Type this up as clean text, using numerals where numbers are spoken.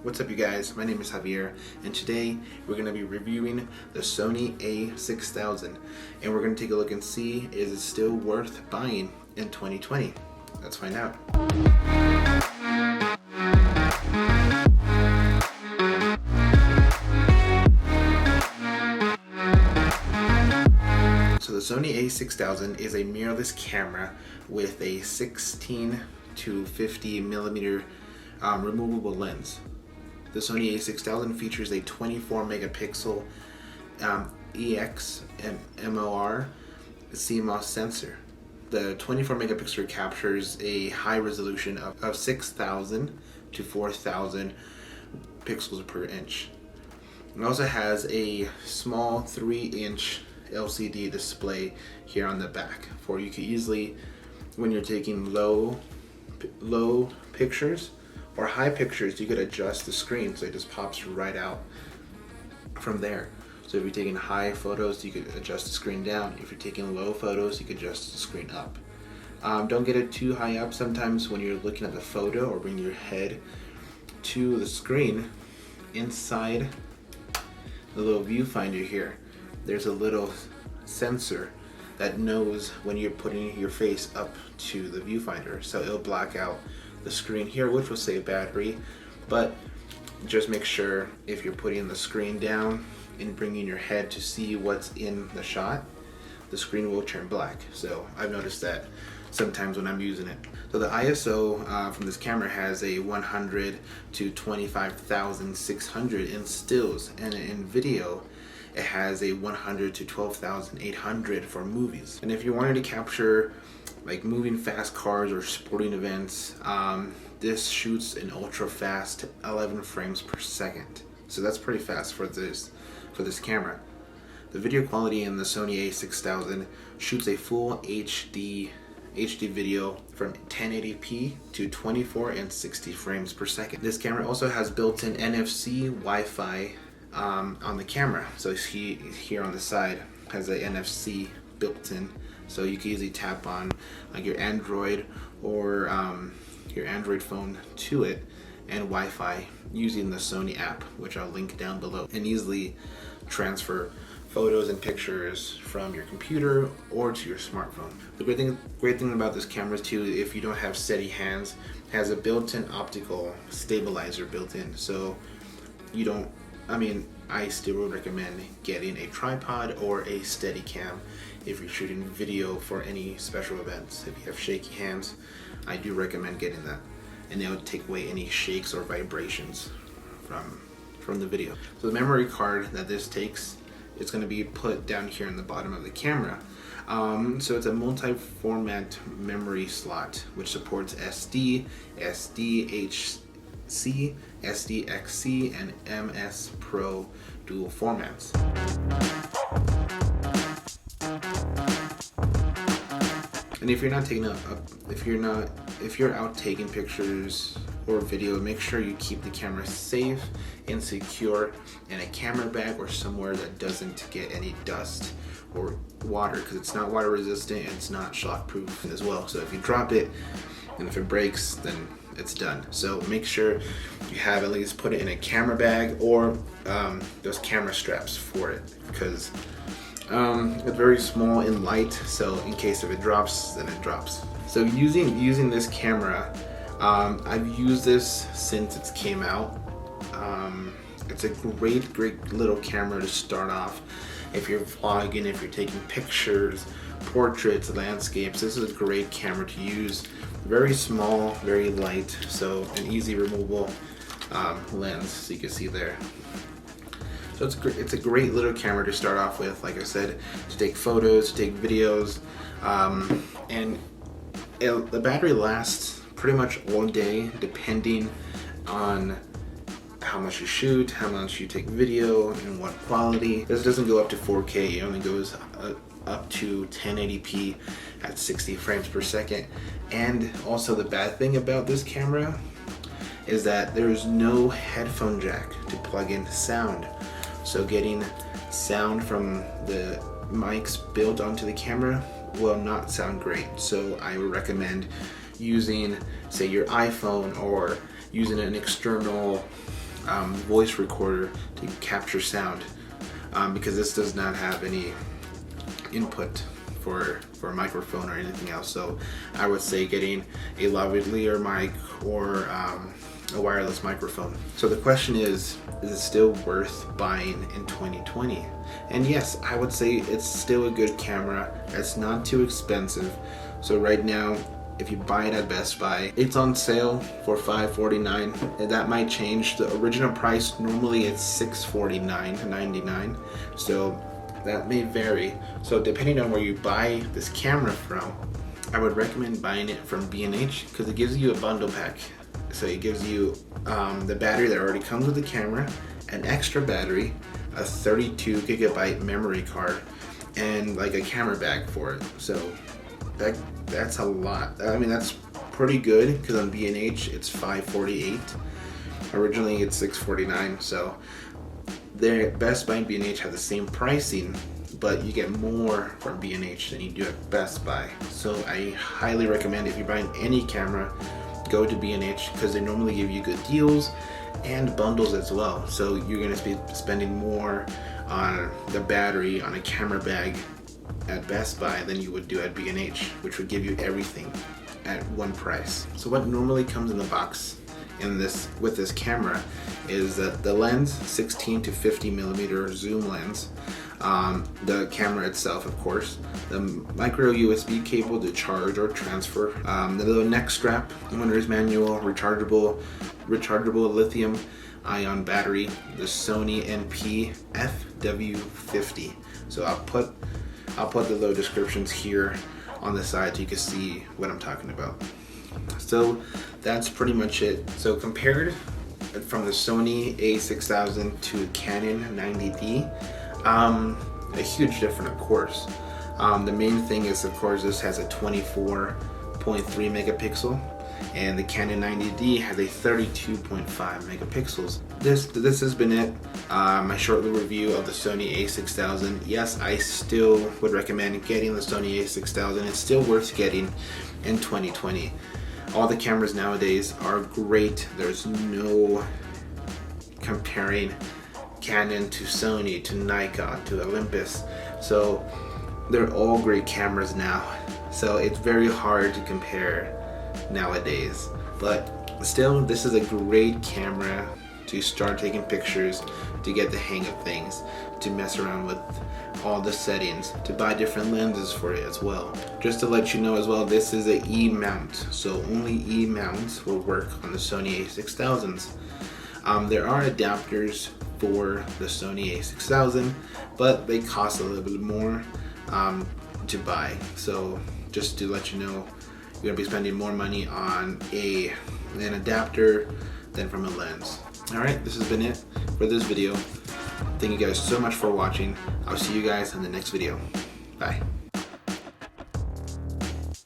What's up you guys, my name is Javier and today we're going to be reviewing the Sony a6000 and we're going to take a look and see is it still worth buying in 2020. Let's find out. So the Sony a6000 is a mirrorless camera with a 16 to 50 millimeter removable lens. The Sony a6000 features a 24 megapixel EX-MOR CMOS sensor. The 24 megapixel captures a high resolution of 6,000 to 4,000 pixels per inch. It also has a small 3-inch LCD display here on the back for you can easily, when you're taking low pictures or high pictures, you could adjust the screen so it just pops right out from there. So if you're taking high photos, you could adjust the screen down. If you're taking low photos, you could adjust the screen up. Don't get it too high up. Sometimes when you're looking at the photo or bring your head to the screen, inside the little viewfinder here, there's a little sensor that knows when you're putting your face up to the viewfinder. So it'll block out the screen here, which will save battery, but just make sure if you're putting the screen down and bringing your head to see what's in the shot, the screen will turn black. So I've noticed that sometimes when I'm using it. So the ISO from this camera has a 100 to 25,600 in stills, and in video it has a 100 to 12,800 for movies. And if you're wanting to capture like moving fast cars or sporting events, this shoots an ultra fast 11 frames per second. So that's pretty fast for this camera. The video quality in the Sony a6000 shoots a full HD video from 1080p to 24 and 60 frames per second. This camera also has built-in NFC Wi-Fi on the camera. So here on the side has a NFC built in, so you can easily tap on like your Android or your Android phone to it and Wi-Fi using the Sony app, which I'll link down below, and easily transfer photos and pictures from your computer or to your smartphone. The great thing about this camera too, if you don't have steady hands, has a built-in optical stabilizer built in, so you don't, I still would recommend getting a tripod or a Steadicam if you're shooting video for any special events. If you have shaky hands, I do recommend getting that, and it'll take away any shakes or vibrations from the video. So the memory card that this takes, it's going to be put down here in the bottom of the camera. So it's a multi-format memory slot which supports SD, SDHC, SDXC, and MS Pro dual formats. And if you're out taking pictures or video, make sure you keep the camera safe and secure in a camera bag or somewhere that doesn't get any dust or water, because it's not water resistant and it's not shock proof as well. So if you drop it and if it breaks, then it's done. So make sure you have at least put it in a camera bag or those camera straps for it, because it's very small and light, so in case if it drops, then it drops. So using this camera, I've used this since it came out. It's a great little camera to start off. If you're vlogging, if you're taking pictures, portraits, landscapes, this is a great camera to use. Very small, very light, so an easy removable lens, so you can see there. So it's a great little camera to start off with, like I said, to take photos, to take videos, and the battery lasts pretty much all day depending on how much you shoot, how much you take video, and what quality. This doesn't go up to 4K, it only goes up to 1080p at 60 frames per second. And also the bad thing about this camera is that there is no headphone jack to plug in sound. So getting sound from the mics built onto the camera will not sound great. So I would recommend using, say, your iPhone or using an external voice recorder to capture sound, because this does not have any input for a microphone or anything else. So I would say getting a lavalier mic or a wireless microphone. So the question is it still worth buying in 2020? And yes, I would say it's still a good camera. It's not too expensive. So right now, if you buy it at Best Buy, it's on sale for $549, and that might change. The original price normally it's $649.99, so that may vary. So depending on where you buy this camera from, I would recommend buying it from B&H because it gives you a bundle pack. So it gives you the battery that already comes with the camera, an extra battery, a 32 gigabyte memory card, and like a camera bag for it. So that's a lot. I mean, that's pretty good because on B&H it's $548. Originally it's $649. So their Best Buy and B&H have the same pricing, but you get more from B&H than you do at Best Buy. So I highly recommend, if you're buying any camera, go to B&H because they normally give you good deals and bundles as well. So you're going to be spending more on the battery, on a camera bag at Best Buy than you would do at B&H, which would give you everything at one price. So what normally comes in the box with this camera is that the lens, 16 to 50 millimeter zoom lens, the camera itself, of course, the micro USB cable to charge or transfer, the little neck strap, owner's manual, rechargeable lithium ion battery, the Sony NP FW50. So I'll put the little descriptions here on the side so you can see what I'm talking about. So that's pretty much it. So compared from the Sony a6000 to Canon 90D, a huge difference, of course. The main thing is, of course, this has a 24.3 megapixel, and the Canon 90D has a 32.5 megapixels. This has been it. My short little review of the Sony a6000. Yes, I still would recommend getting the Sony a6000. It's still worth getting in 2020. All the cameras nowadays are great. There's no comparing Canon to Sony to Nikon to Olympus. So they're all great cameras now. So it's very hard to compare nowadays. But still, this is a great camera to start taking pictures, to get the hang of things, to mess around with all the settings, to buy different lenses for it as well. Just to let you know as well, this is a E mount, so only E mounts will work on the Sony a6000s. There are adapters for the Sony a6000, but they cost a little bit more to buy. So just to let you know, you're gonna be spending more money on an adapter than from a lens. Alright, this has been it for this video. Thank you guys so much for watching. I'll see you guys in the next video. Bye.